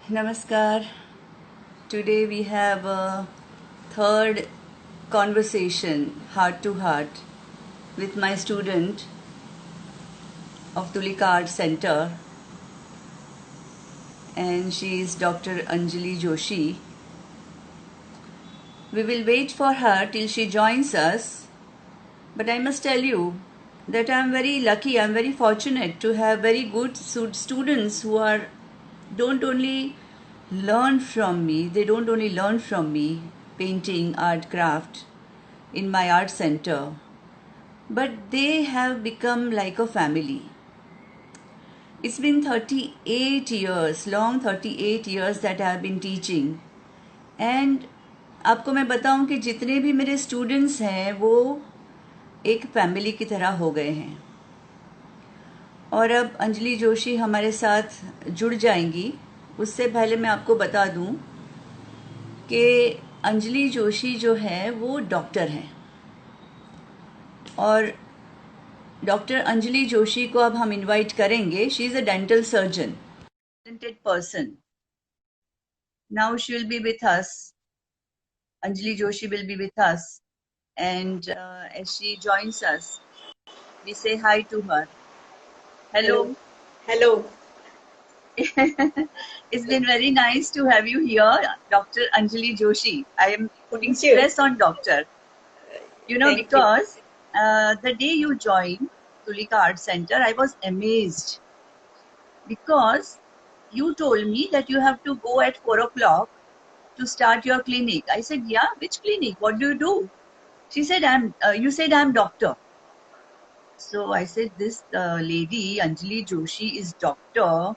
Namaskar. Today we have a third conversation, heart to heart, with my student of Tulika Art Center, and she is Dr. Anjali Joshi. We will wait for her till she joins us, but I must tell you that I am very lucky, I am very fortunate to have very good students who are don't only learn from me, they don't only learn from me painting, art, craft in my art center, but they have become like a family. It's been 38 years, long 38 years that I have been teaching. And आपको मैं बताऊं कि जितने भी मेरे students हैं वो एक फैमिली की तरह हो गए हैं. और अब अंजलि जोशी हमारे साथ जुड़ जाएंगी. उससे पहले मैं आपको बता दूं कि अंजलि जोशी जो है वो डॉक्टर हैं. और डॉक्टर अंजलि जोशी को अब हम इनवाइट करेंगे. She is a dental surgeon, talented person. Now she will be with us. Anjali Joshi will be with us, and as she joins us, we say hi to her. Hello. Hello. Hello. It's been very nice to have you here, Dr. Anjali Joshi. I am putting Thank you. stress on doctor. Thank you. Because the day you joined Tulika Art Center, I was amazed because you told me that you have to go at 4 o'clock to start your clinic. I said, yeah, which clinic? What do you do? She said, you said I'm doctor. So I said, this lady, Anjali Joshi, is doctor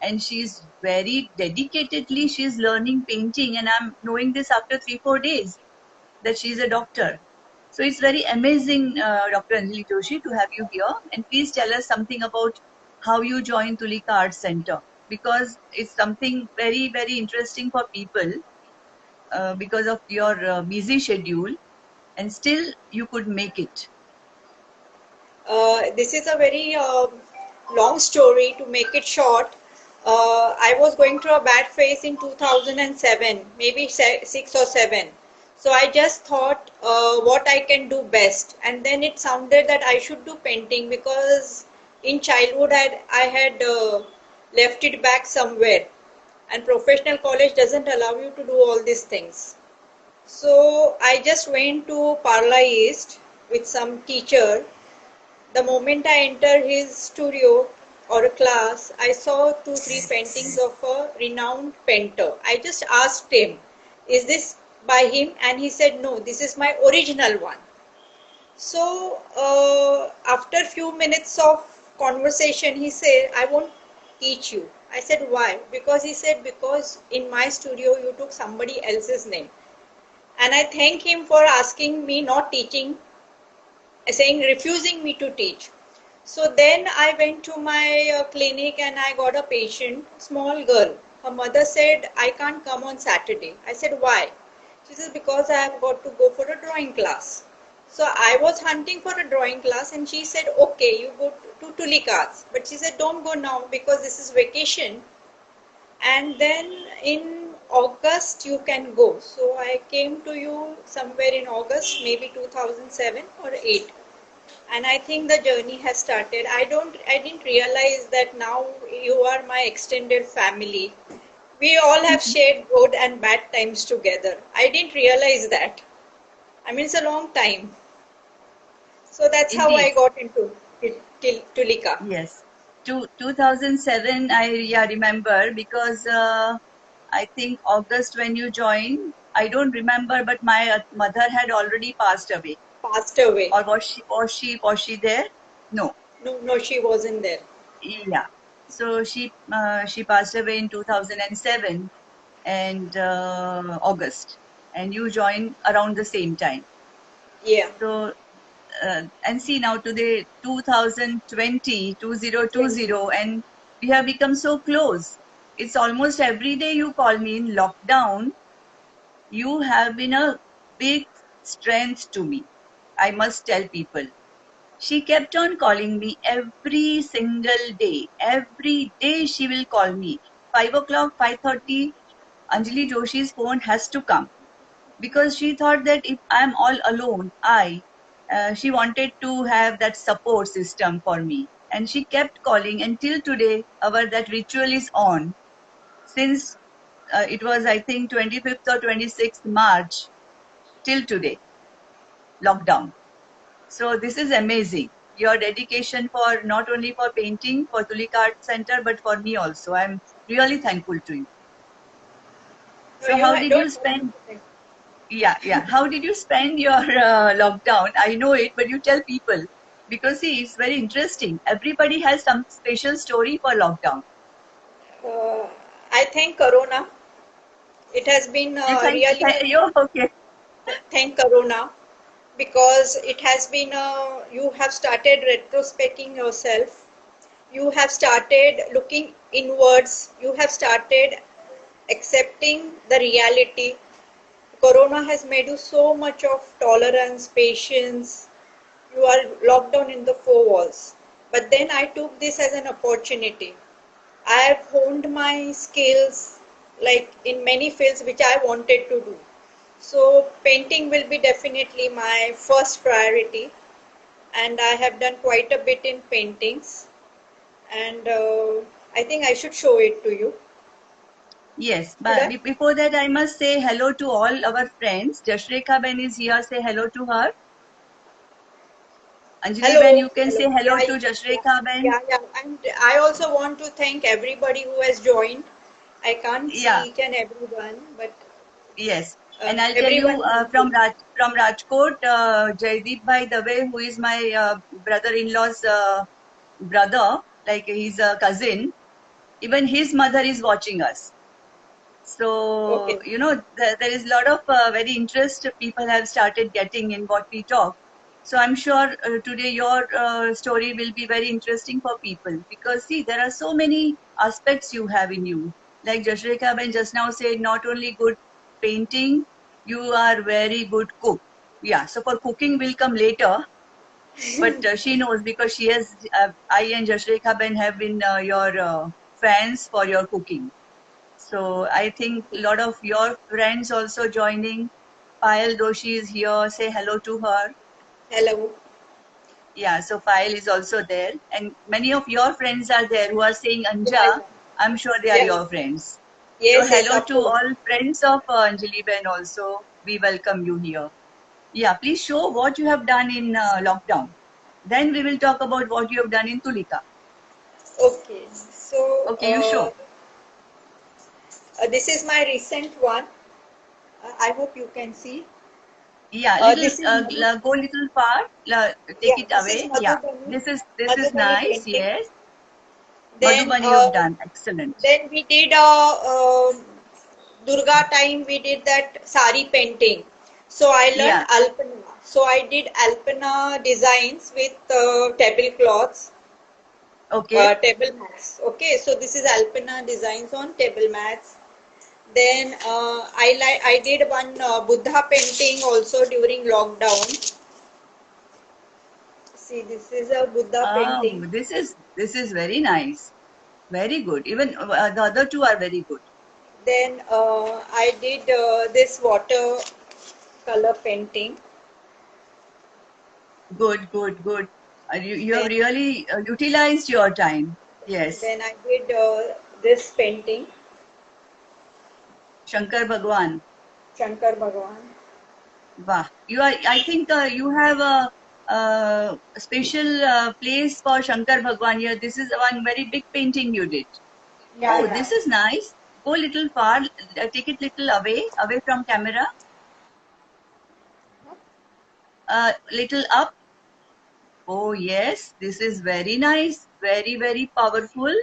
and she's very dedicatedly, she's learning painting, and I'm knowing this after 3-4 days that she's a doctor. So it's very amazing, Dr. Anjali Joshi, to have you here. And please tell us something about how you joined Tulika Art Center, because it's something very, very interesting for people because of your busy schedule, and still you could make it. This is a very long story. To make it short, I was going through a bad phase in 2007, maybe 6 or 7. So I just thought what I can do best. And then it sounded that I should do painting because in childhood I had left it back somewhere. And professional college doesn't allow you to do all these things. So I just went to Parla East with some teacher. The moment I entered his studio or a class, I saw 2-3 paintings of a renowned painter. I just asked him, is this by him? And he said, no, this is my original one. So after few minutes of conversation, he said, I won't teach you. I said, why? Because he said, because in my studio you took somebody else's name. And I thank him for asking me, not teaching, saying, refusing me to teach. So then I went to my clinic and I got a patient, small girl. Her mother said, I can't come on Saturday. I said, why? She says, because I have got to go for a drawing class. So I was hunting for a drawing class and she said, okay, you go to Tulikas. But she said, don't go now because this is vacation. And then in August you can go. So I came to you somewhere in August, maybe 2007 or 8. And I think the journey has started. I didn't realize that now you are my extended family. We all have shared good and bad times together. I didn't realize that. I mean, it's a long time. So that's how I Indeed. got into Tulika. Yes. 2007, I remember because I think August when you joined, I don't remember, but my mother had already passed away. Passed away. Or was she there? No. No, she wasn't there. Yeah. So she passed away in 2007 and August, and you joined around the same time. Yeah. So and see now today 2020, 2020, and we have become so close. It's almost every day you call me. In lockdown you have been a big strength to me, I must tell people. She kept on calling me every single day. Every day she will call me. 5 o'clock, 5:30, Anjali Joshi's phone has to come, because she thought that if I'm all alone, she wanted to have that support system for me. And she kept calling until today. Our that ritual is on since it was, I think, 25th or 26th March till today, lockdown. So this is amazing. Your dedication for not only for painting for Tulika Art Center, but for me also. I'm really thankful to you. No, So how did you don't have spend? to thank. Yeah. How did you spend your lockdown? I know it, but you tell people, because see, it's very interesting. Everybody has some special story for lockdown. Uh, I thank Corona. It has been You really you okay? thank Corona because it has been you have started retrospecting yourself. You have started looking inwards. You have started accepting the reality. Corona has made you so much of tolerance, patience. You are locked down in the four walls. But then I took this as an opportunity. I have honed my skills like in many fields which I wanted to do. So painting will be definitely my first priority, and I have done quite a bit in paintings, and I think I should show it to you. Yes, Should but I? before that, I must say hello to all our friends. Jashreka Ben is here. Say hello to her. Anjali Ben, Hello, you can hello. say hello Yeah, to yeah, Jashreka Ben. yeah, yeah. And I also want to thank everybody who has joined. I can't Yeah. see each and everyone, but Yes, and I'll tell everyone, you thank you. From Rajkot, Jaideep Bhai Dave, who is my brother-in-law's brother, like he's a cousin. Even his mother is watching us. So Okay. there is a lot of very interest people have started getting in what we talk. So I'm sure today your story will be very interesting for people, because see, there are so many aspects you have in you. Like Jashreka Ben just now said, not only good painting, you are very good cook. Yeah, so for cooking will come later, but she knows, because she has. I and Jashreka Ben have been your fans for your cooking. So I think a lot of your friends also joining. Payal Doshi is here. Say hello to her. Hello. Yeah, so Payal is also there. And many of your friends are there who are saying Yeah, Anja. yeah. I'm sure they are Yeah. your friends. So Yes, yes, hello of to course. all friends of Anjali Ben also. We welcome you here. Yeah, please show what you have done in lockdown. Then we will talk about what you have done in Tulika. Okay. So Okay, you show. this is my recent one. I hope you can see. Yeah, little This is Madhu, go little far. Take yeah, it this is away. Yeah, Madhubani, this is Madhubani nice. painting. Yes, Then Madhubani you've done excellent. then we did Durga time. We did that sari painting. So I learned Yeah, Alpana. So I did Alpana designs with tablecloths, okay. table mats. Okay, so this is Alpana designs on table mats. Then I did one Buddha painting also during lockdown. See, this is a Buddha painting. This is very nice. Very good. Even the other two are very good. Then I did this water color painting. Good. You have Then really utilized your time. Yes, then I did this painting, Shankar Bhagwan. Shankar Bhagwan. Wow. I think you have a special place for Shankar Bhagwan here. This is one very big painting you did. Yeah, Oh, yeah. this is nice. Go little far, take it little away from camera. Little up. Oh, yes, this is very nice. Very powerful.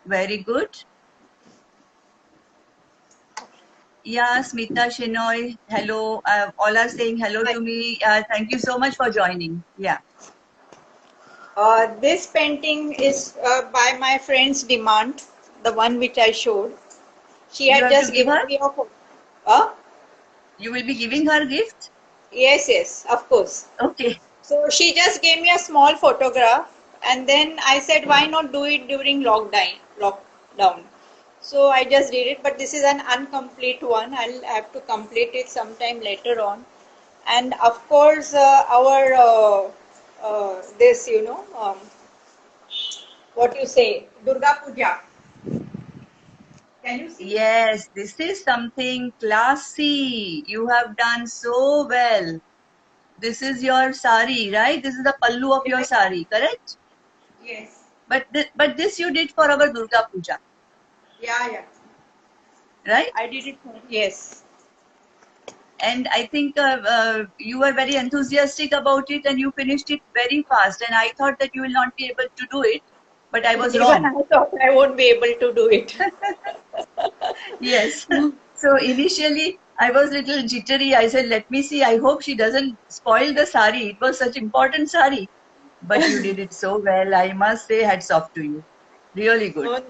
Very good. Yeah, Smita Shenoy, hello. All are saying hello Hi. to me. Thank you so much for joining. Yeah. This painting is by my friend's demand, the one which I showed. She You had have to just give given her? me a photo. Uh, You will be giving her gift? yes, yes, of course. Okay. So she just gave me a small photograph, and then I said, why not do it during lockdown? lockdown. So I just did it, but this is an incomplete one. I'll have to complete it sometime later on. And of course, our this, what you say, Durga Puja. Can you see? Yes, this is something classy. You have done so well. This is your sari, right? This is the pallu of your Yes. sari, correct? Yes. But this you did for our Durga Puja, Yeah, yeah. right? I did it. Yes. And I think you were very enthusiastic about it and you finished it very fast. And I thought that you will not be able to do it, but I was Even wrong. I thought I won't be able to do it. Yes. So initially I was little jittery. I said, let me see. I hope she doesn't spoil the sari. It was such important sari. But you did it so well. I must say hats off to you. Really good. No,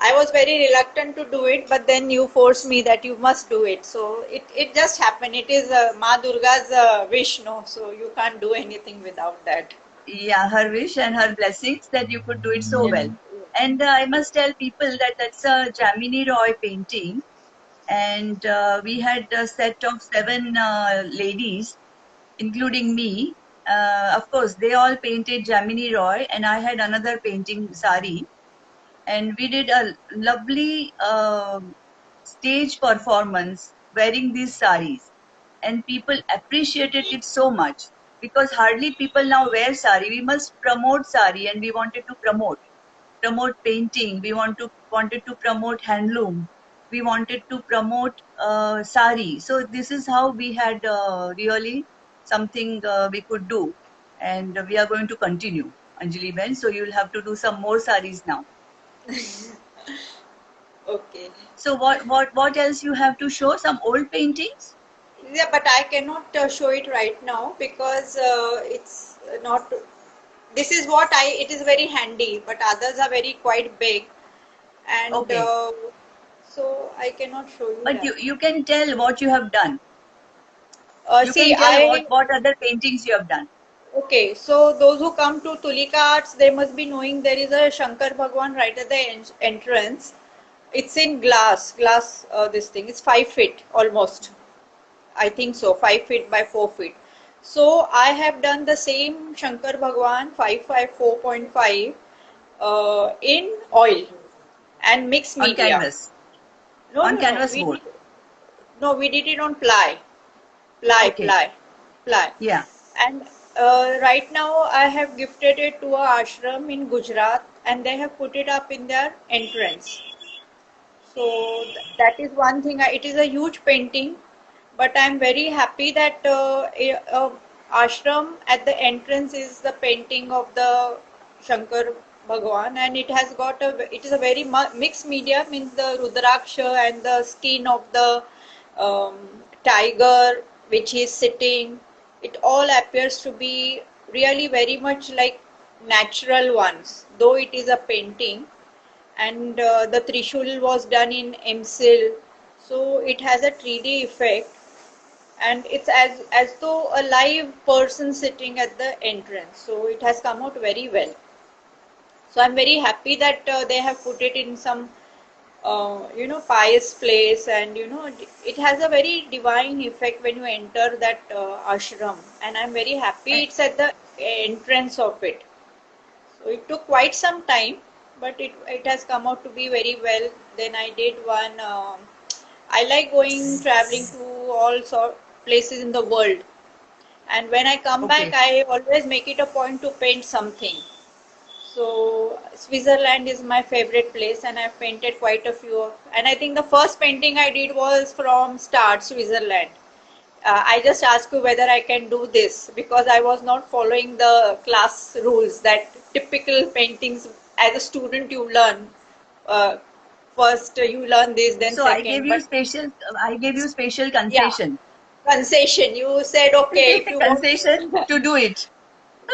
I was very reluctant to do it, but then you forced me that you must do it. So it just happened. It is Ma Durga's wish, no? So you can't do anything without that. Yeah, her wish and her blessings that you could do it so well. And I must tell people that that's a Jamini Roy painting. And we had a set of 7 ladies, including me. Of course, they all painted Jamini Roy, and I had another painting, Sari. And we did a lovely stage performance wearing these saris, and people appreciated it so much because hardly people now wear sari. We must promote sari, and we wanted to promote painting. We wanted to promote handloom. We wanted to promote sari. So this is how we had really something we could do, and we are going to continue, Anjali Ben. So you'll have to do some more saris now. Okay. So what else you have to show? Some old paintings? Yeah, but I cannot show it right now because it's not. This is what it is very handy, but others are very quite big, and Okay, so I cannot show you but that. you can tell what you have done. You See, can tell what other paintings you have done. okay, so those who come to Tulika Arts, they must be knowing there is a Shankar Bhagwan right at the entrance. It's in glass, this thing. It's 5 feet almost. I think so, 5 feet by 4 feet. So I have done the same Shankar Bhagwan 554.5 in oil and mixed On media. canvas, No, on no, no. canvas board. No, we did it on ply, ply, Okay, ply, ply. yeah. And right now I have gifted it to a ashram in Gujarat, and they have put it up in their entrance. So that is one thing. It is a huge painting, but I'm very happy that ashram at the entrance is the painting of the Shankar Bhagwan, and it has got it is a very mixed media, means the Rudraksha and the skin of the um, tiger which is sitting. It all appears to be really very much like natural ones, though it is a painting, and the Trishul was done in MSIL, so it has a 3D effect, and it's as though a live person sitting at the entrance. So it has come out very well. So I'm very happy that they have put it in some pious place, and it has a very divine effect when you enter that ashram, and I'm very happy Eh, it's at the entrance of it. So it took quite some time, but it has come out to be very well. Then I did one. I like going traveling to all sort places in the world, and when I come back, Okay, I always make it a point to paint something. So Switzerland is my favorite place, and I've painted quite a few. And I think the first painting I did was from Start, Switzerland. I just asked you whether I can do this because I was not following the class rules that typical paintings as a student you learn. Uh, first you learn this, then so second. But I gave you special yeah, concession. concession. You said okay if you want Concession to do it.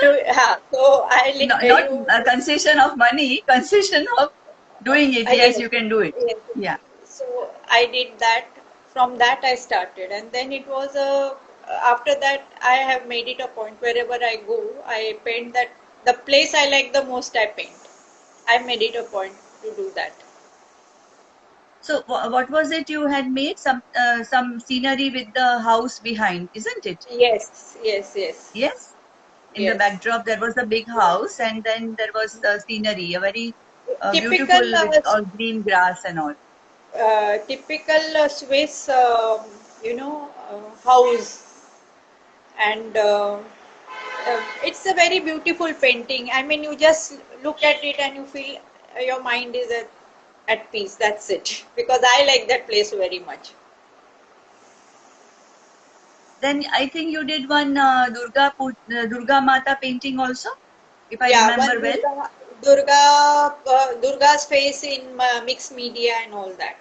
to. So No, not you. a concession of money, concession of doing it. Yes, Yes, you can do it. yes. Yeah. So I did that. From that I started, and then it was a. After that, I have made it a point wherever I go, I paint that the place I like the most. I paint. I made it a point to do that. So what was it you had made? Some scenery with the house behind, isn't it? Yes, yes, yes, Yes. In the yes. backdrop, there was a big house, and then there was scenery, a very beautiful Typical, with all green grass and all. typical Swiss, house, and it's a very beautiful painting. I mean, you just look at it and you feel your mind is at peace. That's it. Because I like that place very much. Then I think you did one Durga Mata painting also, if I Yeah, remember one well. Durga's face in mixed media and all that.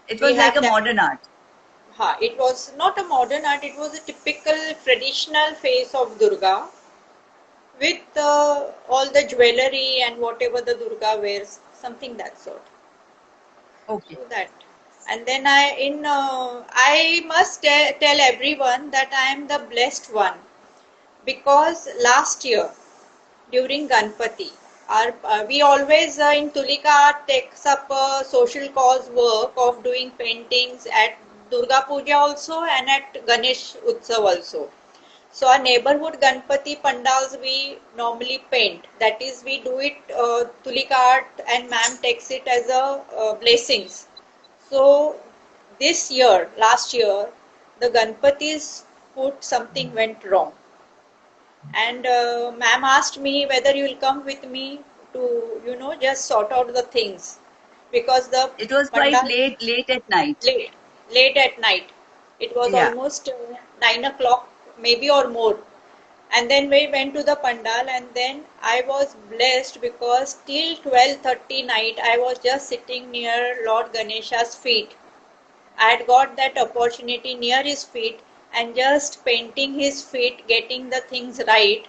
It We was like have a that. modern art. It was not a modern art. It was a typical traditional face of Durga with all the jewelry and whatever the Durga wears, something that sort. Okay. So that, and then I must tell everyone that I am the blessed one because last year during Ganpati, we always in Tulika takes up a social cause work of doing paintings at Durga Puja also and at Ganesh Utsav also. So our neighborhood Ganpati pandals we normally paint. That is, we do it Tulika art, and ma'am takes it as a blessings. So this year, last year, the Ganpati's foot something went wrong, and ma'am asked me whether you will come with me to just sort out the things because the It was quite pandal late at night. late late at night. It was Yeah. almost 9 o'clock, maybe or more. And then we went to the pandal, and then I was blessed because till 12:30 night I was just sitting near Lord Ganesha's feet. I had got that opportunity near his feet and just painting his feet, getting the things right.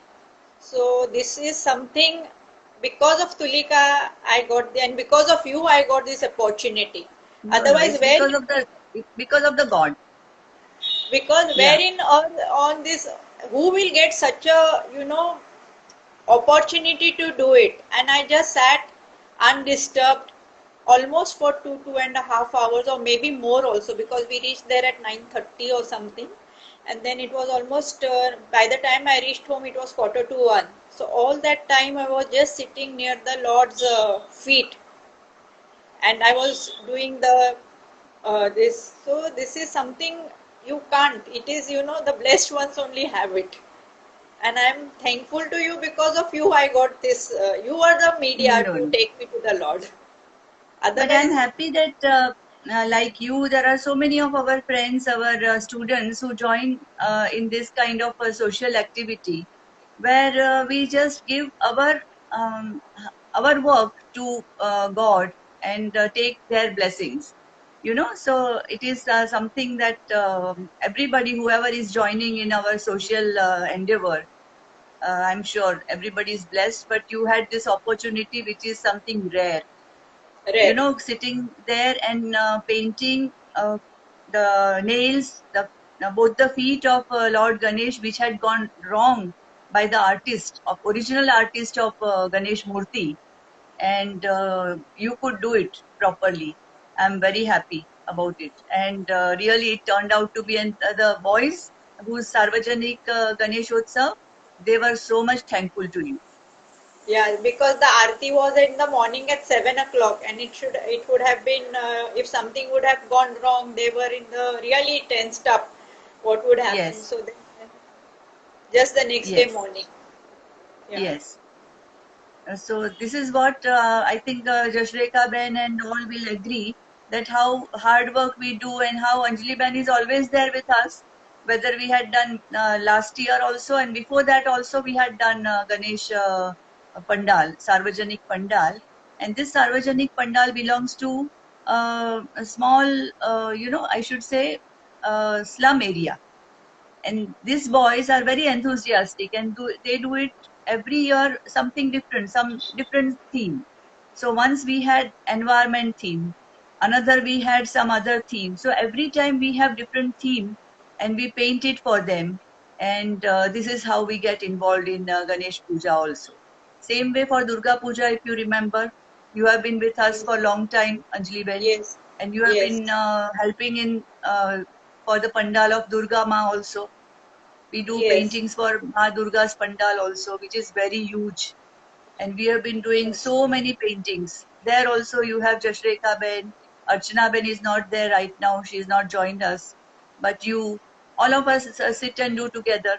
So this is something because of Tulika I got and because of you I got this opportunity. No, no, Otherwise, it's because of the God. Yeah. wherein on this, who will get such a opportunity to do it? And I just sat undisturbed almost for 2.5 hours, or maybe more also, because we reached there at 9:30 or something, and then it was almost by the time I reached home it was quarter to one. So all that time I was just sitting near the Lord's feet, and I was doing the this. So this is something you can't. It is, the blessed ones only have it. And I'm thankful to you because of you. I got this. You are the media No, to no. take me to the Lord. But I'm Otherwise, happy that, like you, there are so many of our friends, our students who join in this kind of a social activity, where we just give our work to God and take their blessings. So it is something that everybody, whoever is joining in our social endeavor, I'm sure everybody is blessed. But you had this opportunity, which is something rare, rare. sitting there and painting the nails, both the feet of Lord Ganesh, which had gone wrong by the original artist of Ganesh Murthy, and you could do it properly. I'm very happy about it, and really it turned out to be. And the boys whose Sarvajanik Ganesh Utsav, they were so much thankful to you. Yeah, because the arti was in the morning at 7 o'clock, and it would have been if something would have gone wrong, they were in the really tensed up. What would happen? Yes, So then, just the next day yes, morning. Yeah, yes. So this is what I think Jashreka Ben and all will agree, that how hard work we do and how Anjali Ben is always there with us. Whether we had done last year also, and before that also we had done Ganesh Pandal, Sarvajanik Pandal, and this Sarvajanik Pandal belongs to a small, I should say, slum area, and these boys are very enthusiastic and they do it every year, something different, some different theme. So once we had environment theme, another we had some other theme, so every time we have different theme and we paint it for them. And this is how we get involved in Ganesh Puja also. Same way for Durga Puja, if you remember, you have been with us for a long time, Anjali Ben, Yes, and you have yes, been helping in for the pandal of Durga Ma also. We do yes, paintings for Ma Durga's pandal also, which is very huge, and we have been doing yes, so many paintings. There also you have Jashreka Ben. Archana Ben is not there right now; she is not joined us, but you, all of us sit and do together.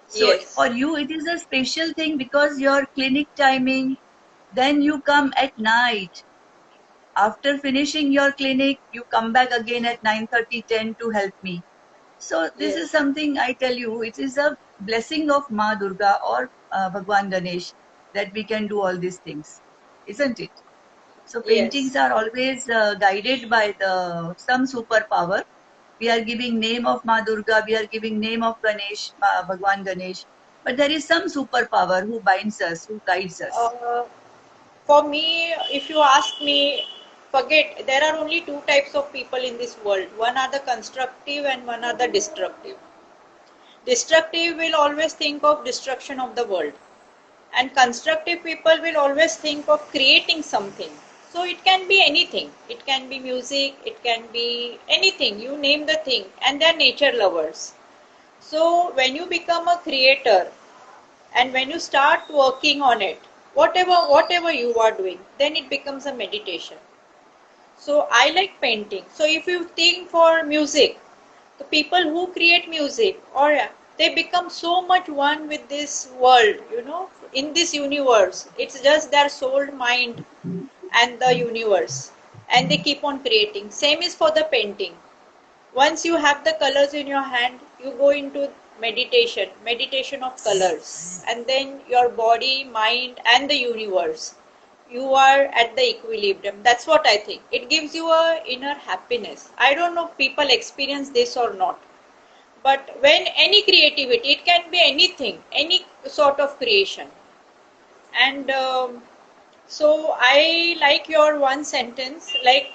So yes, for you, it is a special thing because your clinic timing, then you come at night. After finishing your clinic, you come back again at 9:30, 10 to help me. So this is yes, something I tell you, it is a blessing of Ma Durga or Bhagwan Ganesh that we can do all these things, isn't it? So paintings yes. are always guided by the some superpower. We are giving name of Ma Durga, we are giving name of Ganesh, Bhagwan Ganesh, but there is some superpower who binds us, who guides us. Uh, for me, if you ask me, forget, there are only two types of people in this world. One are the constructive and one are the destructive. Destructive will always think of destruction of the world, and constructive people will always think of creating something. So it can be anything, it can be music, it can be anything, you name the thing, and they're nature lovers. So when you become a creator and when you start working on it, whatever you are doing, then it becomes a meditation. So I like painting. So if you think for music, the people who create music, or they become so much one with this world, in this universe. It's just their soul, mind, and the universe, and they keep on creating. Same is for the painting. Once you have the colors in your hand, you go into meditation of colors, and then your body, mind, and the universe, you are at the equilibrium. That's what I think. It gives you a inner happiness. I don't know if people experience this or not, but when any creativity, it can be anything, any sort of creation. And so I like your one sentence, like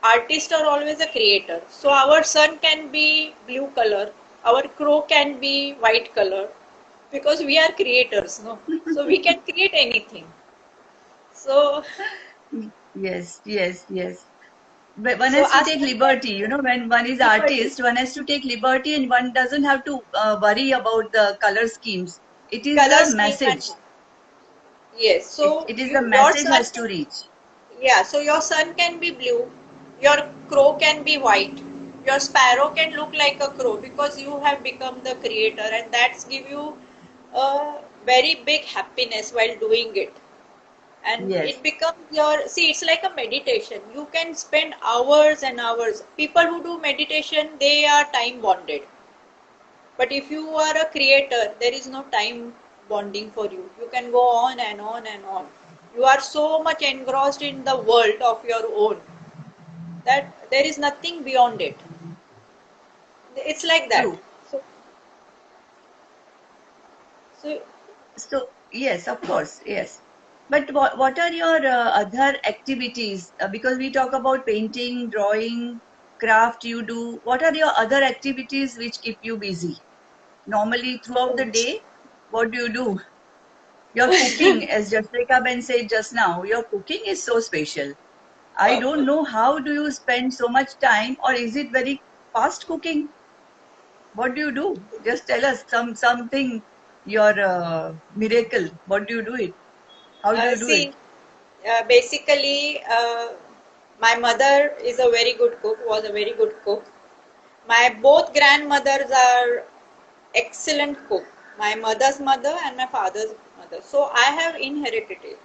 artists are always a creator. So our sun can be blue color, our crow can be white color, because we are creators, no? So we can create anything. So Yes, yes, yes. But one so has to as take per your liberty, when one is liberty, artist, one has to take liberty and one doesn't have to worry about the color schemes. It is color a scheme and message. yes. So It is the your message sun has to can, reach. yeah. So your sun can be blue, your crow can be white, your sparrow can look like a crow because you have become the creator, and that's give you a very big happiness while doing it. And Yes. it becomes your, see, it's like a meditation. You can spend hours and hours. People who do meditation, they are time bonded. But if you are a creator, there is no time bonding for you. You can go on and on and on. You are so much engrossed in the world of your own that there is nothing beyond it. It's like that. True. So, so So, yes, of course, yes. But what are your other activities? Because we talk about painting, drawing, craft you do. What are your other activities which keep you busy? Normally, throughout the day, what do you do? Your cooking, as Jasrika Ben said just now, your cooking is so special. I don't know how do you spend so much time, or is it very fast cooking? What do you do? Just tell us something. Your miracle. What do you do it? How do you do it? see, basically, my mother is a very good cook, was a very good cook. My both grandmothers are excellent cook. My mother's mother and my father's mother. So I have inherited it.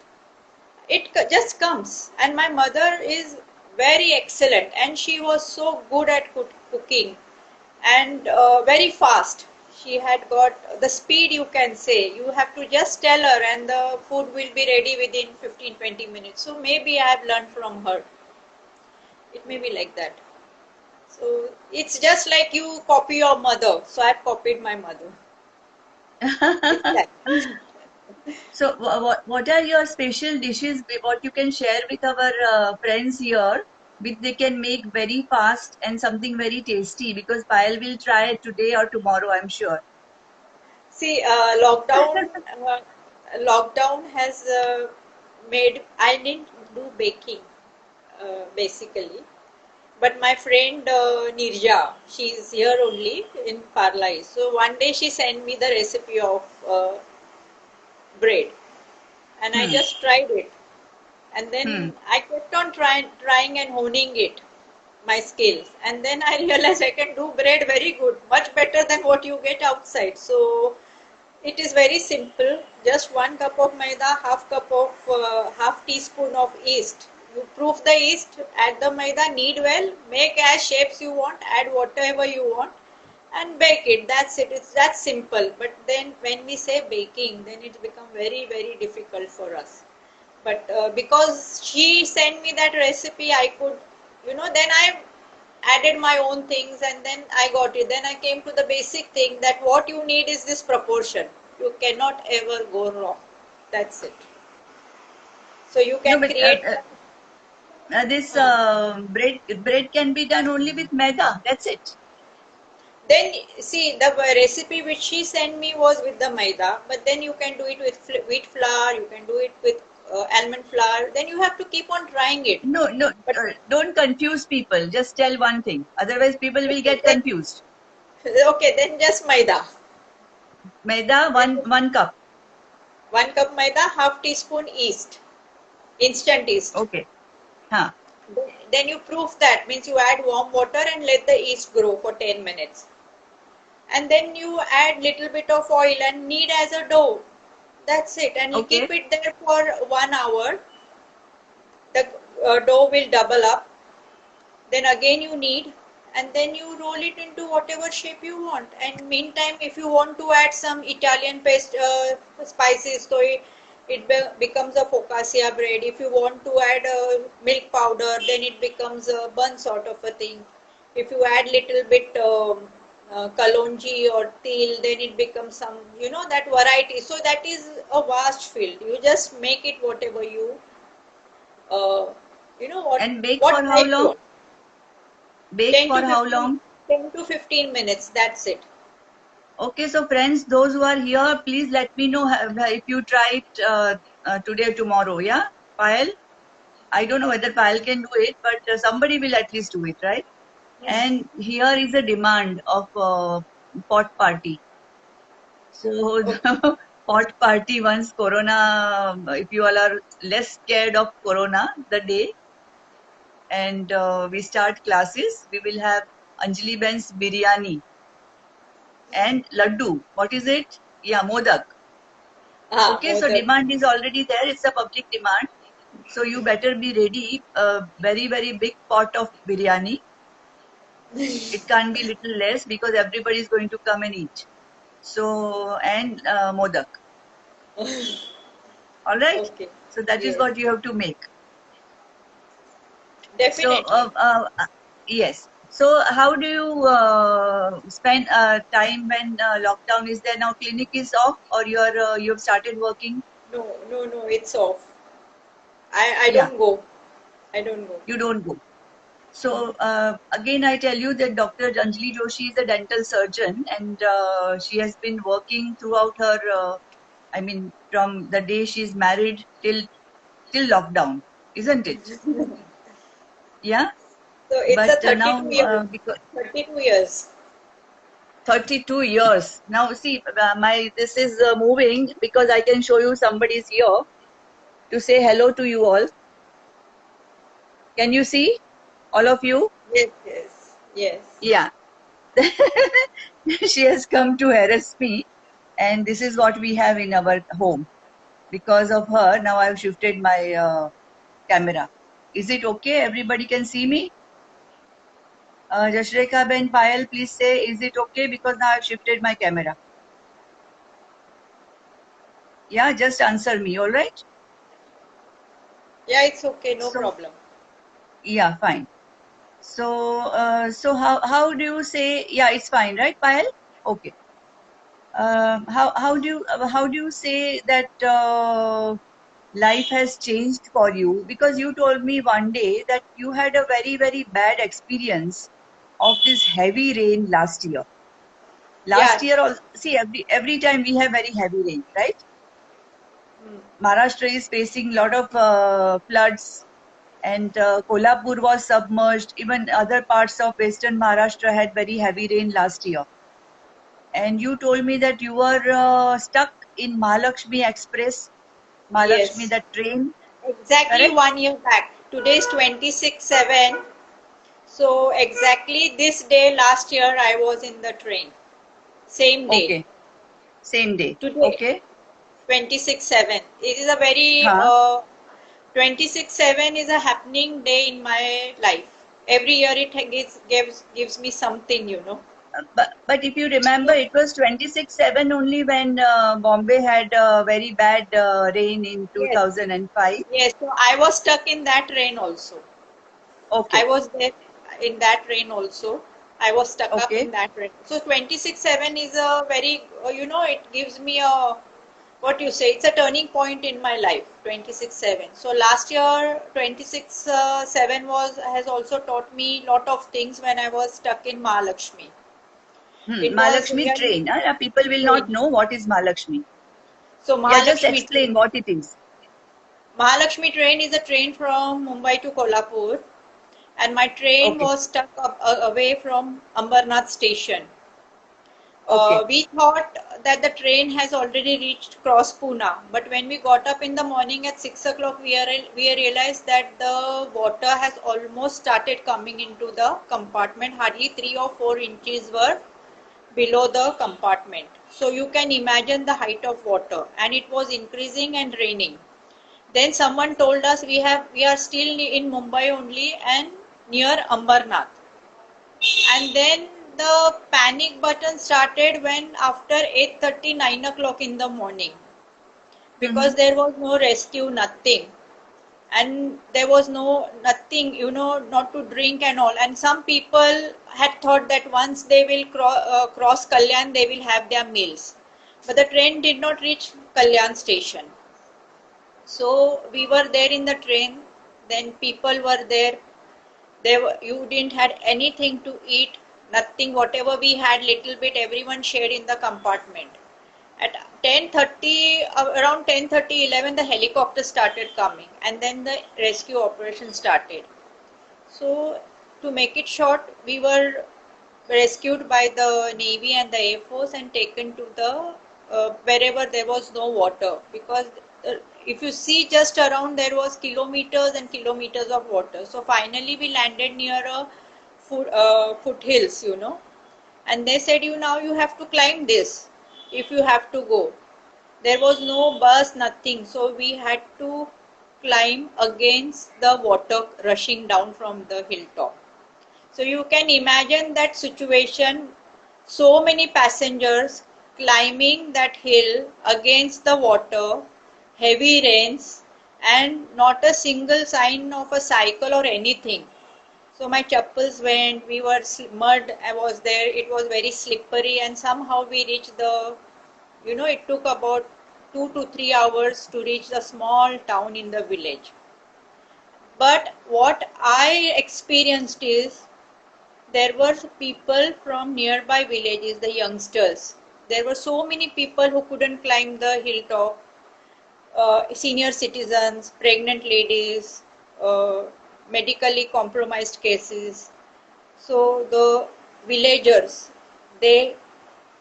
It just comes. And my mother is very excellent, and she was so good at cooking, and very fast. She had got the speed, you can say. You have to just tell her, and the food will be ready within 15-20 minutes. So maybe I have learned from her. It may be like that. So it's just like you copy your mother. So I've copied my mother. It's like, So, what are your special dishes? What you can share with our friends here, which they can make very fast and something very tasty? Because Payal will try it today or tomorrow, I'm sure. see, lockdown. lockdown has made I didn't do baking basically, but my friend Nirja, she's here only in Parlai. So one day she sent me the recipe of bread, and I Hmm. just tried it, and Hmm. then I kept on trying and honing it, my skills, and then I realized I can do bread very good, much better than what you get outside. So it is very simple. Just 1 cup of maida, half teaspoon of yeast. You proof the yeast, add the maida, knead well, make as shapes you want, add whatever you want, and bake it. That's it. It's that simple. But then when we say baking, then it's become very difficult for us. But because she sent me that recipe, I could, then I added my own things and then I got it. Then I came to the basic thing that what you need is this proportion. You cannot ever go wrong. That's it. So you No, can but create. this Uh, bread can be done only with maida. That's it. then see the recipe which she sent me was with the maida, but then you can do it with wheat flour. You can do it with almond flour. Then you have to keep on trying it. No, no, But don't confuse people. Just tell one thing. Otherwise, people will okay, get confused. okay, then just maida. Maida, Then one cup. 1 cup maida, half teaspoon yeast, instant yeast. Okay. Huh. Then you proof that means you add warm water and let the yeast grow for 10 minutes. And then you add little bit of oil and knead as a dough. That's it. And you Okay. keep it there for 1 hour. The dough will double up. Then again you knead and then you roll it into whatever shape you want. And meantime, if you want to add some Italian paste spices, so it becomes a focaccia bread. If you want to add milk powder, then it becomes a bun sort of a thing. If you add little bit kalonji or til, then it becomes some, that variety. So that is a vast field. You just make it whatever you, uh, And bake what for how type you long? want. Bake 10 for to how 15, long? 10 to 15 minutes. That's it. Okay, so friends, those who are here, please let me know if you try it today or tomorrow. Yeah, Payal? I don't know whether Payal can do it, but somebody will at least do it, right? And here is a demand of pot party. So Okay. the pot party once Corona, if you all are less scared of Corona, the day, and we start classes, we will have Anjali Ben's biryani and laddu. What is it? Yeah, modak. Ah, Okay, so modak. demand is already there. It's a public demand. So you better be ready. A very big pot of biryani. It can't be little less because everybody is going to come and eat. So and modak. All right. Okay. So that is Yes. what you have to make. So Definitely. yes. So how do you spend time when lockdown is there? Now clinic is off, or you've started working? No, no, no. It's off. I Yeah, don't go. I don't go. you don't go. So again, I tell you that Dr. Anjali Joshi is a dental surgeon, and she has been working throughout her. I mean, from the day she's married till lockdown, isn't it? Yeah. So it's a But 32 now years. because 32 years. 32 years now, see, my this is moving because I can show you somebody's here to say hello to you all. Can you see all of you? Yes, yes, yes. Yeah. She has come to harass me, and this is what we have in our home. Because of her, now I've shifted my camera. Is it okay? Everybody can see me? Jashreka Ben Payal, please say, is it okay? Because now I've shifted my camera. Yeah, just answer me, all right? Yeah, it's okay. No So, problem. yeah, fine. So, so how do you say? Yeah, it's fine, right, Payal? Okay. How do you say that life has changed for you? Because you told me one day that you had a very bad experience of this heavy rain last year. Last Yeah, year, see, every time we have very heavy rain, right? Maharashtra is facing a lot of floods, and Kolhapur was submerged. Even other parts of western Maharashtra had very heavy rain last year. And you told me that you were stuck in Mahalakshmi Express, Mahalakshmi, Yes, that train, exactly correct? 1 year back. Today is 26/7. So exactly this day last year I was in the train. Same day. Okay, same day. Today, Okay. 26/7. It is a very Huh. 26/7 is a happening day in my life. Every year it gives me something, you know. But if you remember, it was 26/7 only when Bombay had very bad rain in Yes, 2005. yes. So I was stuck in that train also. I Okay, was there in that train also. I was stuck up in okay. that train. So 26/7 is a very, it gives me a, what you say, it's a turning point in my life, 26/7. So last year, 26/7 has also taught me lot of things when I was stuck in Mahalakshmi. It was Mahalakshmi really train. People will not train. know what is Mahalakshmi. So Yeah, just Mahalakshmi train. explain what it is. Mahalakshmi train is a train from Mumbai to Kolhapur, and my train Okay, was stuck away from Ambernath station. okay. We thought that the train has already reached Cross Pune, but when we got up in the morning at 6 o'clock, we realized that the water has almost started coming into the compartment. Hardly 3 or 4 inches were below the compartment. So you can imagine the height of water, and it was increasing and raining. Then someone told us we are still in Mumbai only and near Ambernath. And then the panic button started when after 8:30, 9 o'clock in the morning, because Mm-hmm. there was no rescue, nothing. And there was no nothing, not to drink and all. And some people had thought that once they will cross Kalyan, they will have their meals. But the train did not reach Kalyan station. So we were there in the train. Then people were there. You didn't had anything to eat, nothing. Whatever we had, little bit, everyone shared in the compartment. At 10:30, around 10:30, 11, the helicopter started coming, and then the rescue operation started. So to make it short, we were rescued by the Navy and the Air Force and taken to the wherever there was no water, because uh, if you see just around, there was kilometers and kilometers of water. So finally we landed near a foothills, and they said, you have to climb this if you have to go. There was no bus, nothing, so we had to climb against the water rushing down from the hilltop. So you can imagine that situation, so many passengers climbing that hill against the water, heavy rains, and not a single sign of a cycle or anything. So my chappals went, we were mud, I was there, it was very slippery, and somehow we reached it took about 2 to 3 hours to reach the small town in the village. But what I experienced is, there were people from nearby villages, the youngsters. There were so many people who couldn't climb the hilltop, senior citizens, pregnant ladies, uh, medically compromised cases. So the villagers, they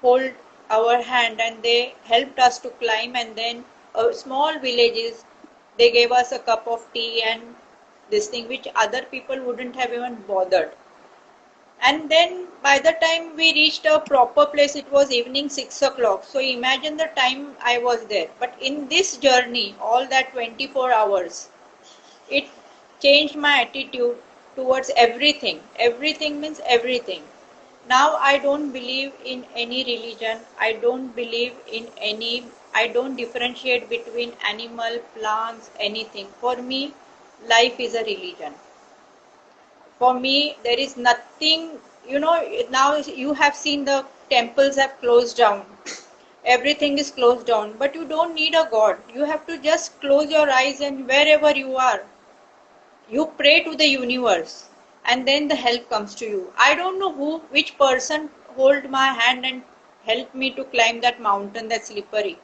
hold our hand and they helped us to climb, and then small villages, they gave us a cup of tea and this thing which other people wouldn't have even bothered. And then by the time we reached a proper place, it was evening 6 o'clock. So imagine the time I was there. But in this journey, all that 24 hours, it changed my attitude towards everything. Everything means everything. Now I don't believe in any religion. I don't differentiate between animal, plants, anything. For me, life is a religion. For me, there is nothing, now you have seen the temples have closed down. Everything is closed down, but you don't need a God. You have to just close your eyes, and wherever you are, you pray to the universe, and then the help comes to you. I don't know which person hold my hand and helped me to climb that mountain that's slippery.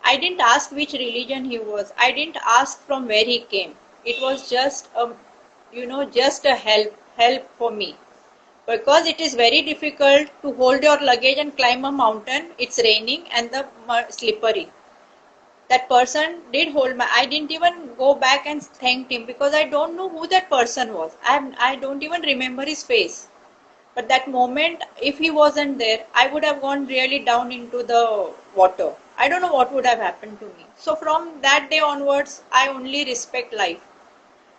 I didn't ask which religion he was. I didn't ask from where he came. It was just a, just a help for me. Because it is very difficult to hold your luggage and climb a mountain. It's raining and the slippery. That person did hold my. I didn't even go back and thanked him because I don't know who that person was. I don't even remember his face. But that moment, if he wasn't there, I would have gone really down into the water. I don't know what would have happened to me. So from that day onwards, I only respect life.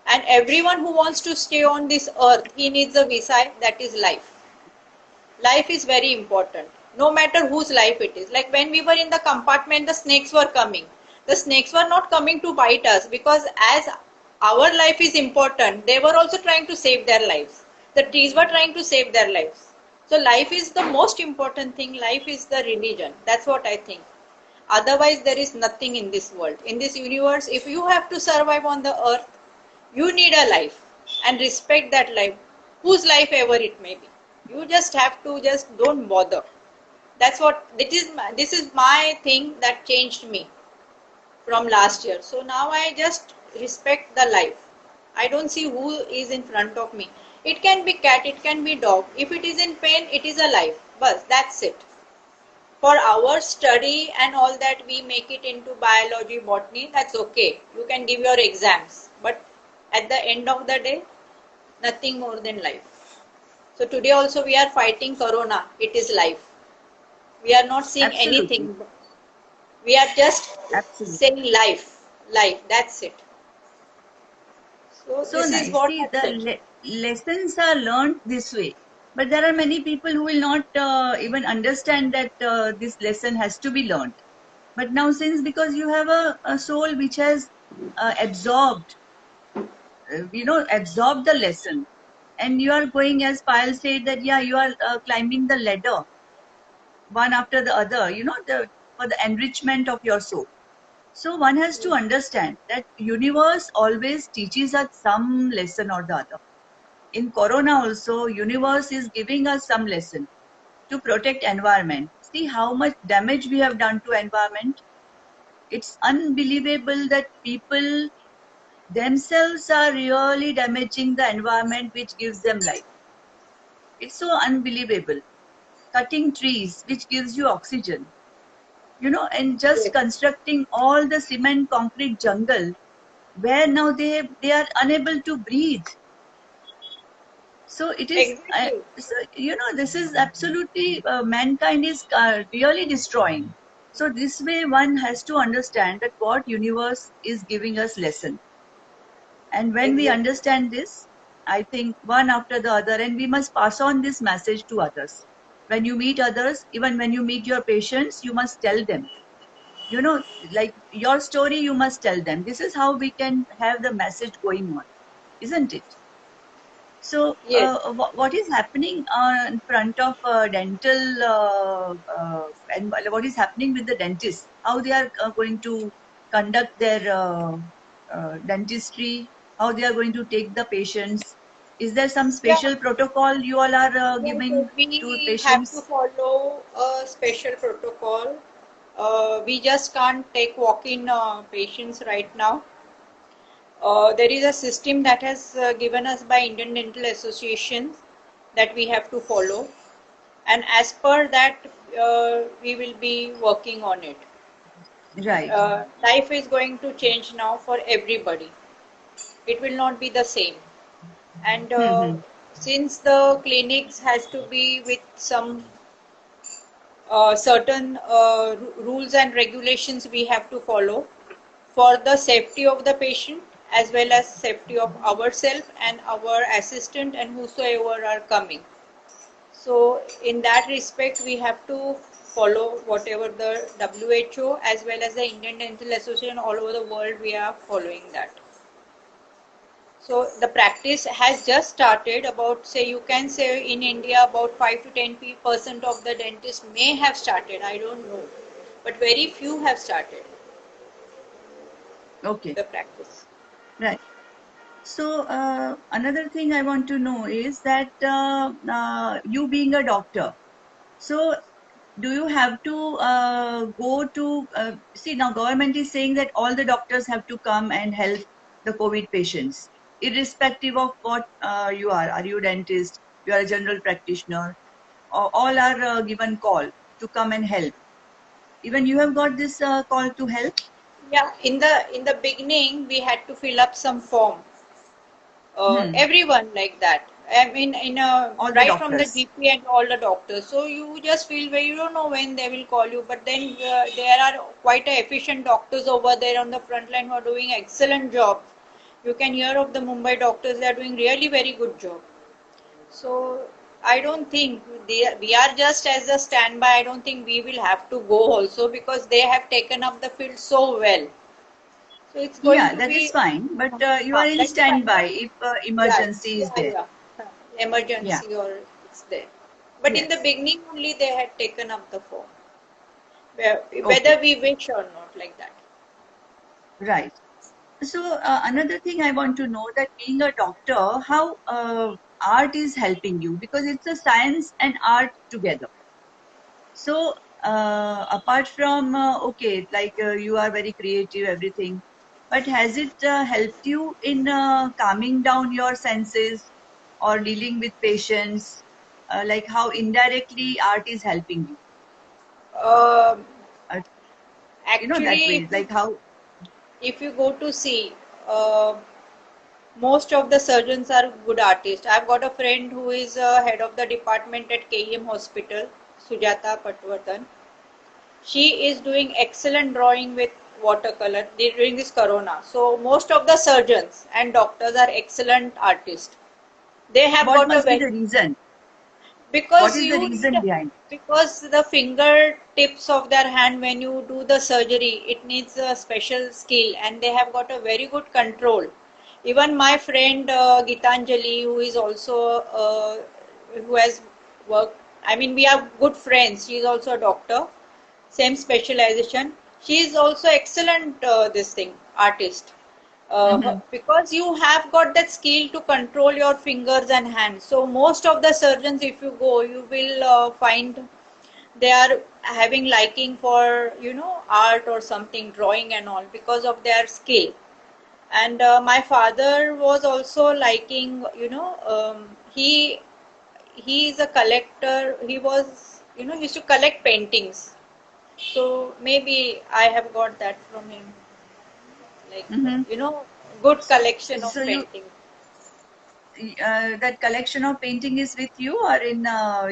And everyone who wants to stay on this earth, he needs a visa, that is life. Life is very important, no matter whose life it is. Like when we were in the compartment, the snakes were coming. The snakes were not coming to bite us because as our life is important, they were also trying to save their lives. The trees were trying to save their lives. So life is the most important thing. Life is the religion. That's what I think. Otherwise, there is nothing in this world. In this universe, if you have to survive on the earth, you need a life and respect that life, whose life ever it may be. You just have to just don't bother. That's what this is my thing that changed me from last year. So now I just respect the life. I don't see who is in front of me. It can be cat, it can be dog. If it is in pain, it is a life. But that's it. For our study and all that, we make it into biology, botany. That's okay. You can give your exams. But at the end of the day, nothing more than life. So today also we are fighting corona. It is life. We are not seeing Absolutely. anything. We are just Absolutely. saying life. Life. That's it. So So this is nice. what See, I the said. lessons are learned this way. But there are many people who will not even understand that this lesson has to be learned. But now, since because you have a soul which has absorbed, absorbed the lesson, and you are going, as Payal said, that yeah, you are climbing the ladder one after the other, for the enrichment of your soul. So one has to understand that universe always teaches us some lesson or the other. In corona also, universe is giving us some lesson to protect environment. See how much damage we have done to environment. It's unbelievable that people themselves are really damaging the environment which gives them life. It's so unbelievable. Cutting trees which gives you oxygen, and just Yes. constructing all the cement concrete jungle where now they are unable to breathe. So it is, Exactly. this is absolutely, mankind is really destroying. So this way one has to understand that what universe is giving us lesson. And when we Exactly. understand this, I think one after the other, and we must pass on this message to others. When you meet others, even when you meet your patients, you must tell them, you know, like your story, you must tell them. This is how we can have the message going on, isn't it? So, Yes. what is happening in front of dental, and what is happening with the dentists? How they are going to conduct their dentistry? How they are going to take the patients? Is there some Yeah. special protocol you all are Yes, yes, giving to we have to patients? follow a special protocol. We just can't take walk-in patients right now. There is a system that has given us by Indian Dental Association that we have to follow, and as per that, we will be working on it. Right. Life is going to change now for everybody. It will not be the same, and Hmm. since the clinics has to be with some certain rules and regulations we have to follow for the safety of the patient as well as safety of ourselves and our assistant and whosoever are coming. So in that respect, we have to follow whatever the WHO as well as the Indian Dental Association all over the world, we are following that. So the practice has just started. About, say, you can say in India about 5 to 10% of the dentists may have started. I don't know, but very few have started Okay. the practice. Right. So, another thing I want to know is that you being a doctor, so do you have to go to see, now government is saying that all the doctors have to come and help the COVID patients, irrespective of what you are you a dentist, you are a general practitioner, or all are given call to come and help. Even you have got this call to help. Yeah, in the beginning we had to fill up some form. Hmm. Everyone like that. I mean, All the right from the doctors. GP and all the doctors. So you just feel where you don't know when they will call you. But then there are quite a efficient doctors over there on the front line who are doing excellent job. You can hear of the Mumbai doctors; they are doing really very good job. So I don't think we are just as a standby. I don't think we will have to go also because they have taken up the field so well. So it's going Yeah, to that is be, fine, but you are in that is fine. standby if Yeah, emergency is yeah, there. yeah. Yeah. Emergency or it's there. But in the Yes. beginning only they had taken up the form, whether Okay. we wish or not, like that. Right. So another thing I want to know, that being a doctor, how art is helping you, because it's a science and art together. So apart from okay, like you are very creative, everything, but has it helped you in calming down your senses or dealing with patients? Like how indirectly art is helping you? Um Uh, that Actually, way, like how. if you go to see, uh, most of the surgeons are good artists. I've got a friend who is head of the department at KEM Hospital, Sujata Patwardhan. She is doing excellent drawing with watercolor during this corona. So most of the surgeons and doctors are excellent artists. They have What got a must be very, the reason? What because is the you need, reason behind because the finger tips of their hand when you do the surgery, it needs a special skill and they have got a very good control. Even my friend Gitanjali, who is also who has worked, I mean we are good friends, she is also a doctor, same specialization. She is also excellent this thing artist. it? Because you have got that skill to control your fingers and hands. So most of the surgeons, if you go, you will find they are having liking for art or something, drawing and all because of their skill. And my father was also liking, he is a collector. He was, he used to collect paintings. So maybe I have got that from him, like Mm-hmm. good So, collection of so you paintings. that collection of painting is with you or in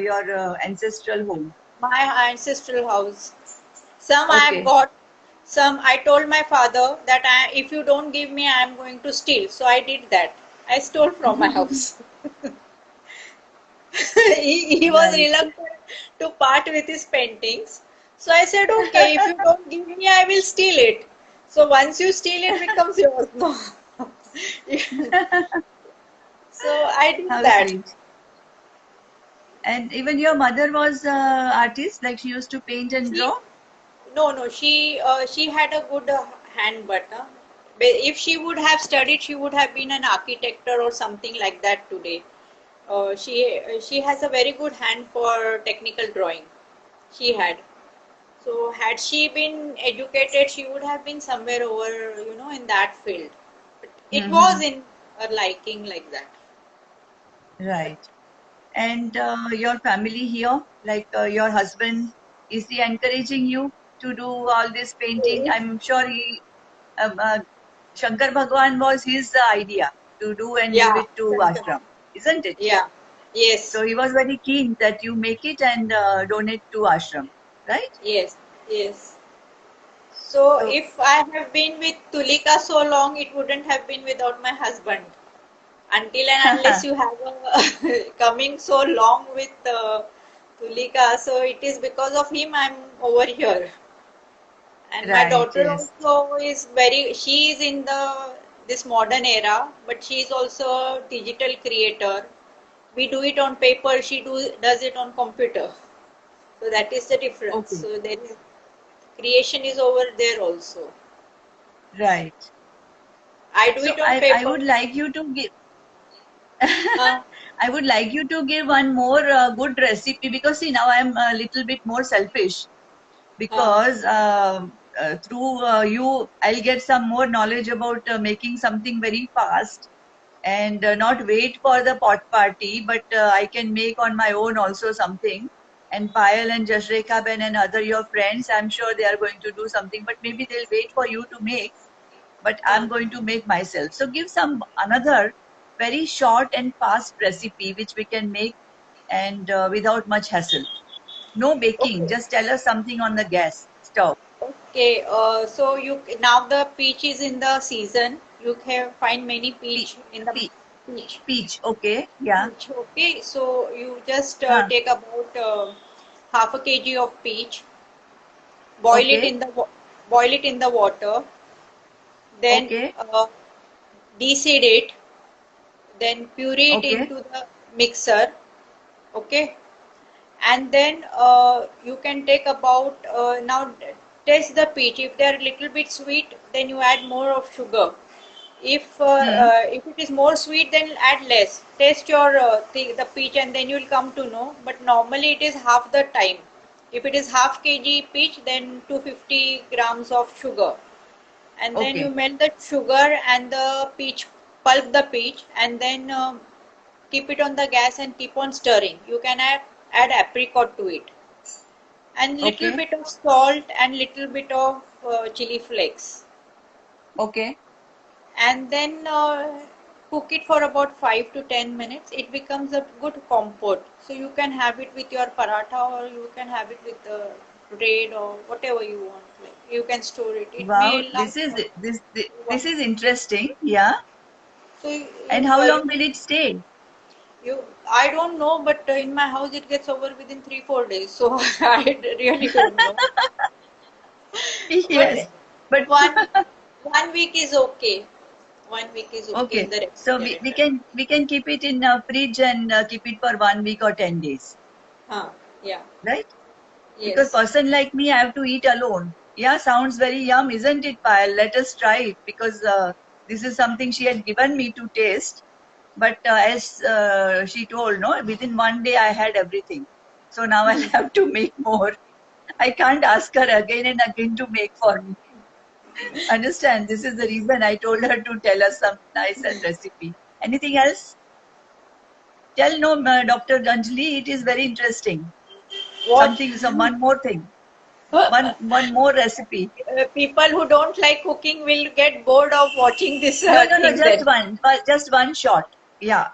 your ancestral home? My ancestral house. Some I have Okay. got. Some I told my father that if you don't give me, I am going to steal. So I did that. I stole from my house. He was Right. reluctant to part with his paintings. So I said, okay, if you don't give me, I will steal it. So once you steal it, becomes yours. No. So I did How that. sweet. And even your mother was artist, like she used to paint and She draw? No, she had a good hand, but if she would have studied, she would have been an architect or something like that today. She has a very good hand for technical drawing. She had. So had she been educated, she would have been somewhere over, in that field. But it was Mm-hmm. in her liking like that. But Right. And your family here, like your husband, is he encouraging you to do all this painting? I'm sure Shankar Bhagwan was his idea to do and give yeah, it to ashram, isn't it? yeah, So yes. he was very keen that you make it and donate to ashram, right? Yes, yes. So So, if I have been with Tulika so long, it wouldn't have been without my husband. Until and unless you have a coming so long with Tulika, so it is because of him I'm over here. And my right, daughter yes. also is she is in the this modern era, but she is also a digital creator. We do it on paper, she does it on computer. So that is the difference. Okay, So there is creation is over there also. right. I do So it on I would paper. like you to give. Huh? I would like you to give one more good recipe, because see, now I'm a little bit more selfish, Uh, because through you I'll get some more knowledge about making something very fast, and not wait for the pot party, but I can make on my own also something. And Payal and Jashreka Ben and other your friends, I'm sure they are going to do something, but maybe they'll wait for you to make. But uh, I'm going to make myself. So give some another very short and fast recipe which we can make, and without much hassle. No baking, okay. just tell us something on the gas stove. Okay, so you now the peach is in the season. You can find many Pe- peach in the pe- peach. Peach, okay, yeah, Peach. Okay, so you just huh, take about half a kg of peach, boil it okay, in the boil it in the water, then okay, deseed it, then puree it okay, into the mixer. Okay, and then you can take about now taste the peach. If they are a little bit sweet, then you add more of sugar. hmm, If it is more sweet, then add less. Taste your the peach, and then you will come to know. But normally it is half the time. If it is half kg peach, then 250 grams of sugar, and then you okay, melt the sugar and the peach, pulp the peach, and then keep it on the gas and keep on stirring. You can add apricot to it, and little okay, bit of salt and little bit of chili flakes, okay. and then cook it for about 5 to 10 minutes. It becomes a good compote, so you can have it with your paratha, or you can have it with bread, or whatever you want. Like, you can store it, it Wow, may last for this one. is interesting. Yeah. So And how you long can will it stay? you I don't know, but in my house it gets over within 3 4 days, so I really don't know. But Yes. But one 1 week is okay. 1 week is okay in okay. the So we refrigerator. can keep it in a fridge and keep it for 1 week or 10 days, Huh, yeah, right? Because yes. person like me, I have to eat alone. Yeah, sounds very yum, isn't it, Payal? Let us try it, because this is something she had given me to taste. But as she told, no, within 1 day I had everything. So now I'll Hmm. have to make more. I can't ask her again and again to make for me. Understand? This is the reason I told her to tell us some nice recipe. Anything else? Tell no, Dr. Ganjali, it is very interesting. What? Something, some one more thing, one more recipe. People who don't like cooking will get bored of watching these No, no, no, things then. just one shot. Yeah,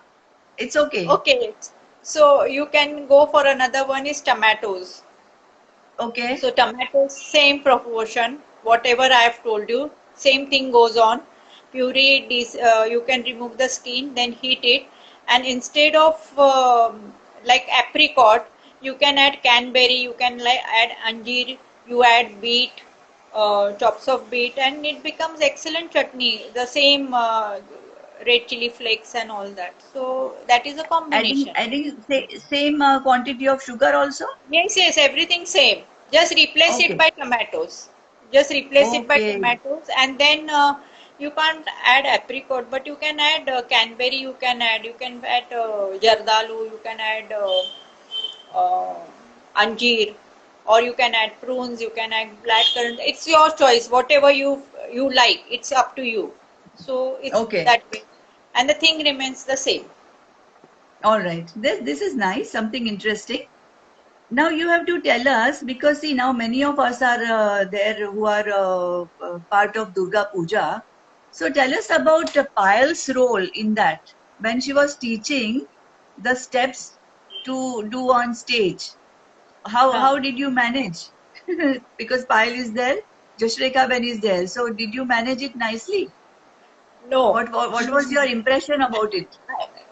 it's okay. Okay, so you can go for another one is tomatoes. Okay, So tomatoes, same proportion, whatever I have told you, same thing goes on. Puree this, you can remove the skin, then heat it, and instead of like apricot, you can add canberry, you can like add anjeer, you add beet, chops of beet, and it becomes excellent chutney. The same red chili flakes and all that. So that is a combination. adding same quantity of sugar also. Yes, yes, everything same. Just replace it Okay, by tomatoes. Just replace it by okay, tomatoes, and then you can't add apricot, but you can add canberry. You can add jardalu. You can add uh, anjeer, or you can add prunes. You can add blackcurrant. It's your choice. Whatever you like, it's up to you. So it's okay. that way, and the thing remains the same. All right. This is nice. Something interesting. Now you have to tell us, because see, now many of us are there who are part of Durga Puja. So tell us about Payal's role in that, when she was teaching the steps to do on stage. Huh. How did you manage? Because Payal is there, Jashreka Ben is there. So did you manage it nicely? No. What was your impression about it?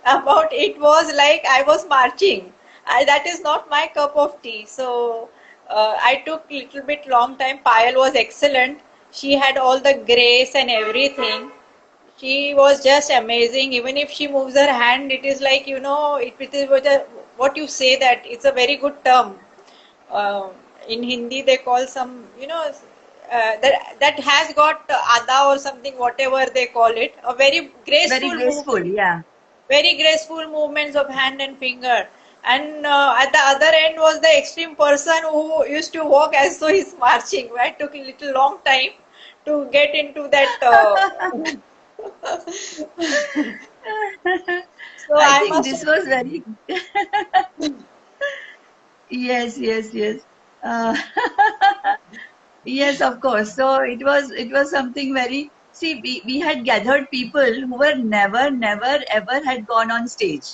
About it was like I was marching. That is not my cup of tea. So I took little bit long time. Payal was excellent. She had all the grace and everything. She was just amazing. Even if she moves her hand, it is like it is what you say, that it's a very good term. Uh, in Hindi, they call some that has got ada or something, whatever they call it. A very Very graceful graceful, movement. yeah. very graceful movements of hand and finger. And at the other end was the extreme person who used to walk as though he's marching. Right? Took a little long time to get into that. So I I think must this have, was very yes, yes, yes. Uh, yes, of course. So it was something very, see, we had gathered people who were never ever had gone on stage.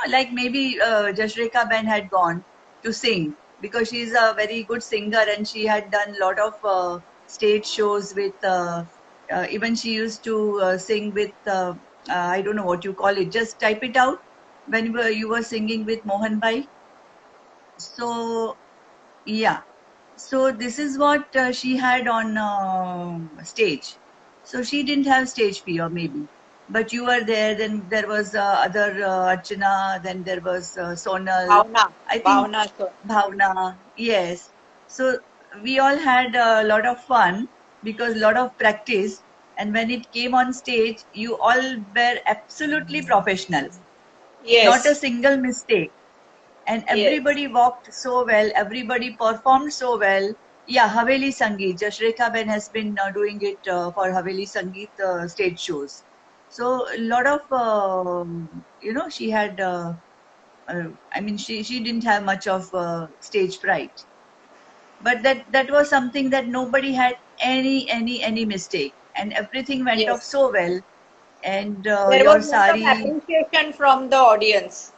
Like maybe Jashreka Ben had gone to sing because she's a very good singer and she had done a lot of stage shows with, even she used to sing with, I don't know what you call it, just type it out when you were singing with Mohan Bhai. So, yeah. So this is what she had on stage. So she didn't have stage fear, maybe. But you were there. Then there was other Archana. Then there was Sonal. Bhavna, I think Bhavna. So Bhavna. Yes. So we all had a lot of fun because a lot of practice. And when it came on stage, you all were absolutely professional. Not a yes, single mistake, and yes, everybody walked so well, everybody performed so well. Yeah, Haveli Sangeet. Jashreka Ben has been doing it for Haveli Sangeet stage shows. So a lot of, she had, I mean, she didn't have much of stage fright, but that was something that nobody had any mistake, and everything went off yes. so well. And There your was lot of sari, appreciation from the audience.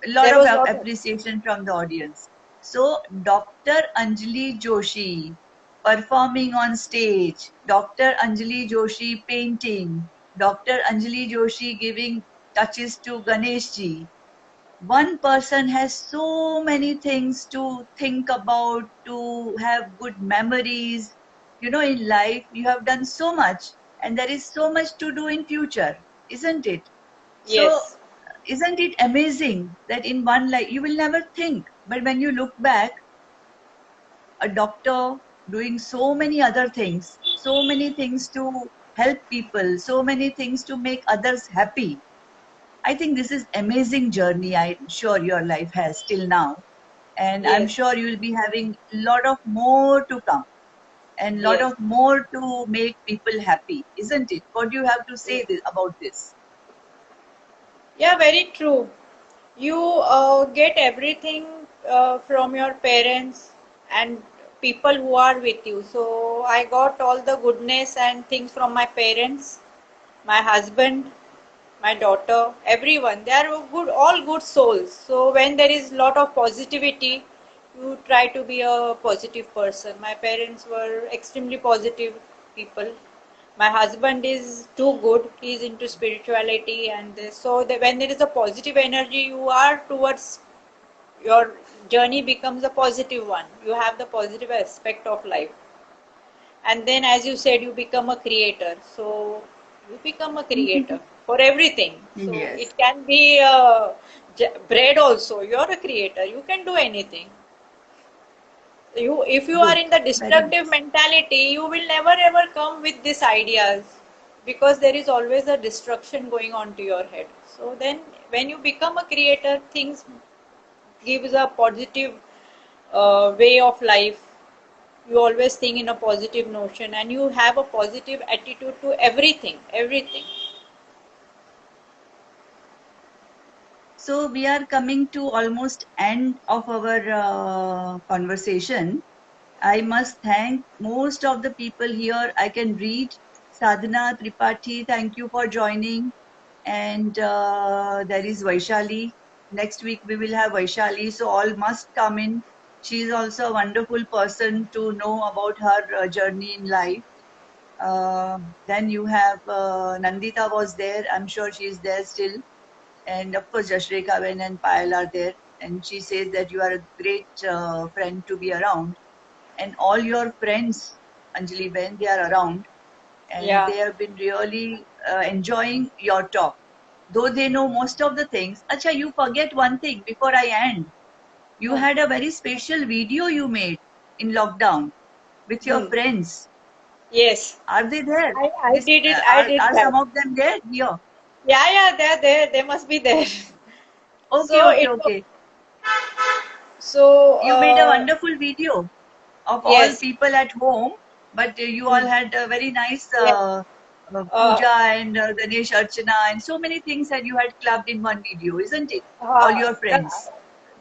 a lot There of was lot of appreciation from the audience. So, Dr. Anjali Joshi performing on stage, Dr. Anjali Joshi painting, Dr. Anjali Joshi giving touches to Ganesh ji. One person has so many things to think about, to have good memories. In life, you have done so much, and there is so much to do in future, isn't it? So, yes. isn't it amazing that in one life you will never think, but when you look back, a doctor doing so many other things, so many things to help people, so many things to make others happy. I think this is amazing journey I'm sure your life has till now. And I'm Yes, sure you'll be having a lot of more to come and lot yes, of more to make people happy, isn't it? What do you have to say yes. about this? Yeah, very true. You get everything from your parents and people who are with you. So I got all the goodness and things from my parents, my husband, my daughter, everyone. They are good, all good souls. So when there is lot of positivity, you try to be a positive person. My parents were extremely positive people. My husband is too good. He is into spirituality, and so when there is a positive energy, you are towards your journey becomes a positive one. You have the positive aspect of life, and then as you said, you become a creator. So you become a creator for everything. So Yes. it can be bread also. You're a creator. You can do anything. You if you are Good. in the Very destructive nice. mentality, you will never ever come with these ideas, because there is always a destruction going on to your head. So then when you become a creator, things gives a positive way of life. You always think in a positive notion, and you have a positive attitude to everything. So we are coming to almost end of our conversation. I must thank most of the people here. I can read Sadhana Tripathi. Thank you for joining. And there is Vaishali. Next week we will have Vaishali. So all must come in. She is also a wonderful person to know about her journey in life. Then you have Nandita was there. I'm sure she is there still. And of course, Jashreka Ben and Payal are there. And she says that you are a great friend to be around. And all your friends, Anjali Ben, they are around. And Yeah. they have been really enjoying your talk. Though they know most of the things. Acha, you forget one thing before I end. You Huh. had a very special video you made in lockdown with your Hmm. friends. Yes. Are they there? I did it. I Are, did are that. some of them there? Here. Yeah, they're there. They must be there. Okay, So okay, it okay. so You made a wonderful video of all yes, people at home, but you all mm, had a very nice yes. Uh, puja and Ganesh Archana and so many things that you had clubbed in one video, isn't it? All uh, your the friends.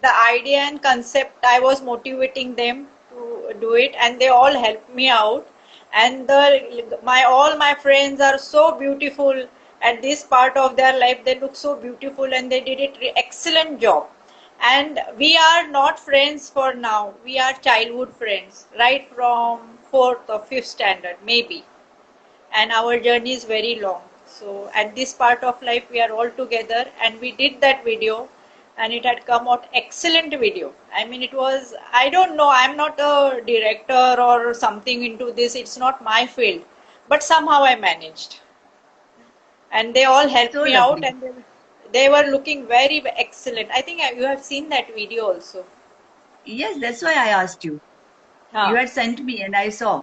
the idea and concept, I was motivating them to do it, and they all helped me out. And my all my friends are so beautiful at this part of their life. They look so beautiful, and they did it excellent job. And we are not friends for now. We are childhood friends, right from fourth or fifth standard, maybe, and our journey is very long. So at this part of life, we are all together, and we did that video, and it had come out excellent video. I mean, it was, I don't know, I'm not a director or something into this. It's not my field, but somehow I managed, and they all helped So me out, lovely. and they were looking very excellent. I think you have seen that video also. Yes, that's why I asked you. You Huh. had sent me and I saw.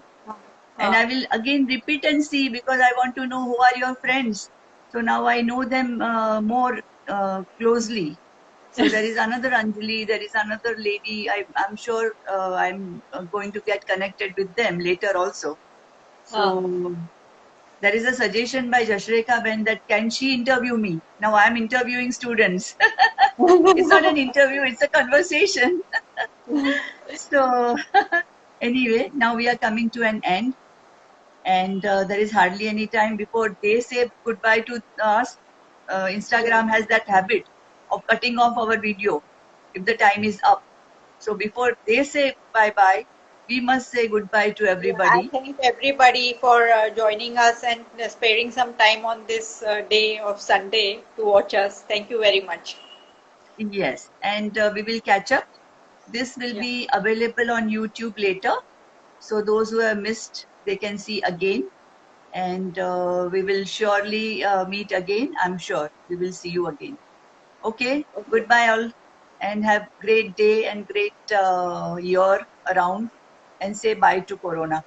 And Huh. I will again repeat and see because I want to know who are your friends. So now I know them more closely. So there is another Anjali, there is another lady. I'm sure I'm going to get connected with them later also. Huh. So there is a suggestion by Jashreka Ben that can she interview me? Now I'm interviewing students. It's not an interview, it's a conversation. So anyway, now we are coming to an end. And there is hardly any time before they say goodbye to us. Instagram has that habit of cutting off our video if the time is up. So before they say bye bye, we must say goodbye to Yeah, I everybody. thank everybody for joining us and sparing some time on this day of Sunday to watch us. Thank you very much. Yes, and we will catch up. This will Yeah. be available on YouTube later. So those who have missed, they can see again. And we will surely meet again. I'm sure we will see you again. Okay, Okay. goodbye all and have great day and great year around and say bye to Corona.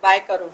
Bye, Karun.